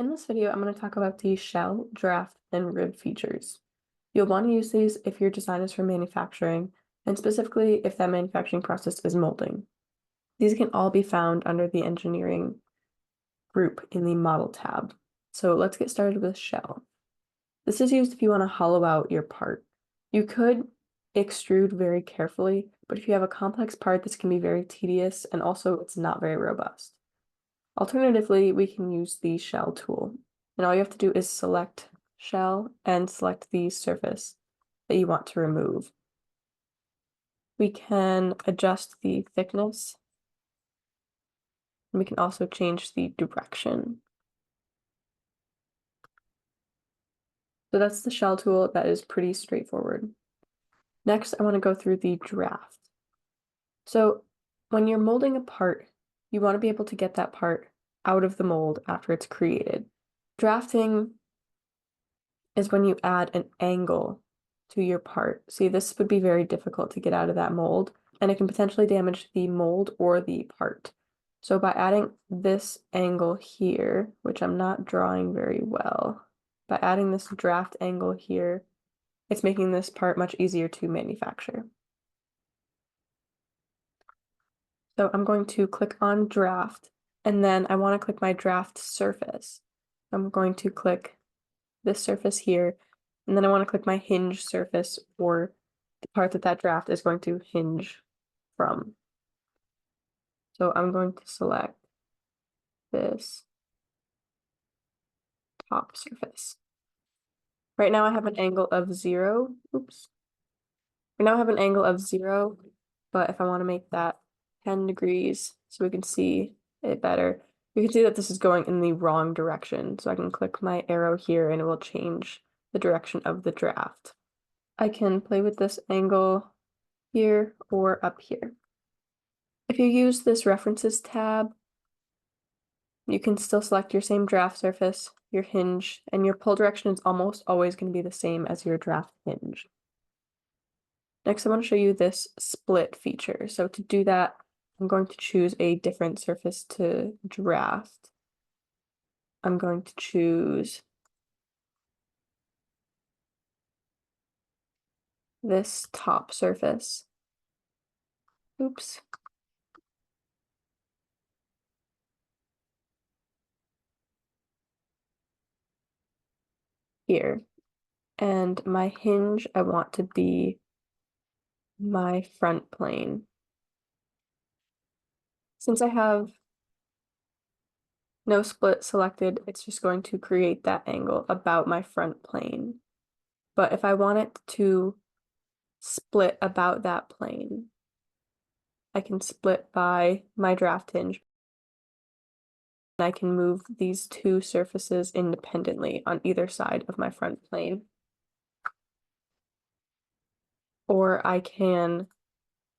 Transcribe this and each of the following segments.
In this video, I'm going to talk about the shell, draft, and rib features. You'll want to use these if your design is for manufacturing, and specifically if that manufacturing process is molding. These can all be found under the engineering group in the model tab. So let's get started with shell. This is used if you want to hollow out your part. You could extrude very carefully, but if you have a complex part, this can be very tedious, and also it's not very robust. Alternatively, we can use the shell tool, and all you have to do is select shell and select the surface that you want to remove. We can adjust the thickness, and we can also change the direction. So that's the shell tool. That is pretty straightforward. Next, I want to go through the draft. So when you're molding a part, you want to be able to get that part out of the mold after it's created. Drafting is when you add an angle to your part. See, this would be very difficult to get out of that mold, and it can potentially damage the mold or the part. So by adding this angle here, which I'm not drawing very well, by adding this draft angle here, it's making this part much easier to manufacture. So I'm going to click on draft, and then I want to click my draft surface. I'm going to click this surface here, and then I want to click my hinge surface, or the part that draft is going to hinge from. So I'm going to select this top surface. Right now I have an angle of 0. Oops. Right now I have an angle of 0, but if I want to make that 10 degrees so we can see it better, you can see that this is going in the wrong direction. So I can click my arrow here and it will change the direction of the draft. I can play with this angle here or up here. If you use this references tab, you can still select your same draft surface, your hinge, and your pull direction is almost always going to be the same as your draft hinge. Next, I want to show you this split feature. So to do that, I'm going to choose a different surface to draft. I'm going to choose this top surface. Oops. Here. And my hinge, I want to be my front plane. Since I have no split selected, it's just going to create that angle about my front plane. But if I want it to split about that plane, I can split by my draft hinge. And I can move these two surfaces independently on either side of my front plane. Or I can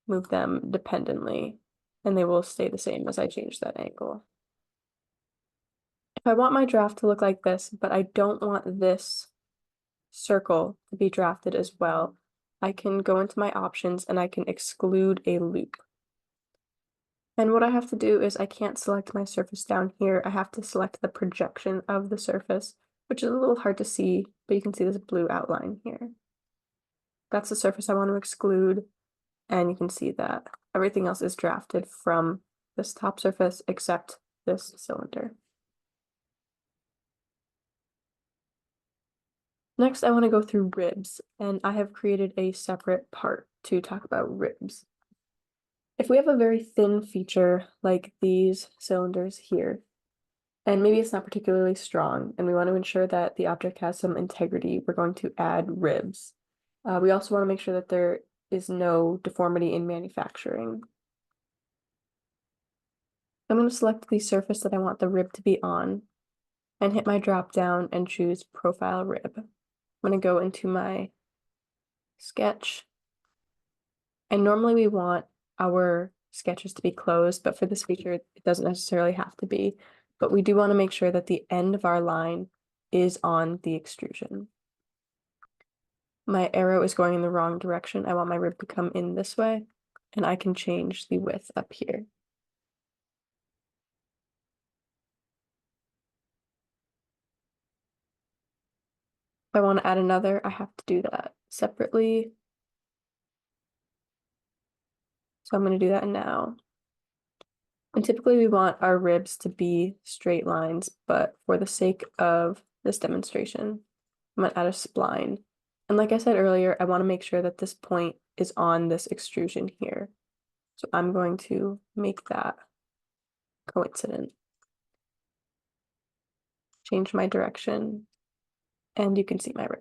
move them dependently, and they will stay the same as I change that angle. If I want my draft to look like this, but I don't want this circle to be drafted as well, I can go into my options and I can exclude a loop. And what I have to do is I can't select my surface down here. I have to select the projection of the surface, which is a little hard to see, but you can see this blue outline here. That's the surface I want to exclude, and you can see that everything else is drafted from this top surface except this cylinder. Next, I want to go through ribs, and I have created a separate part to talk about ribs. If we have a very thin feature like these cylinders here, and maybe it's not particularly strong, and we want to ensure that the object has some integrity, we're going to add ribs. We also want to make sure that there is no deformity in manufacturing. I'm going to select the surface that I want the rib to be on, and hit my drop down and choose Profile Rib. I'm going to go into my sketch, and normally we want our sketches to be closed, but for this feature, it doesn't necessarily have to be. But we do want to make sure that the end of our line is on the extrusion. My arrow is going in the wrong direction. I want my rib to come in this way, and I can change the width up here. I want to add another, I have to do that separately. So I'm going to do that now. And typically we want our ribs to be straight lines, but for the sake of this demonstration, I'm going to add a spline. And like I said earlier, I want to make sure that this point is on this extrusion here. So I'm going to make that coincident. Change my direction, and you can see my rib.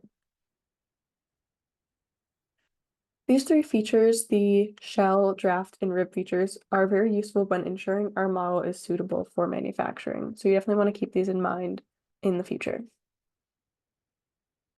These three features, the shell, draft, and rib features, are very useful when ensuring our model is suitable for manufacturing. So you definitely want to keep these in mind in the future.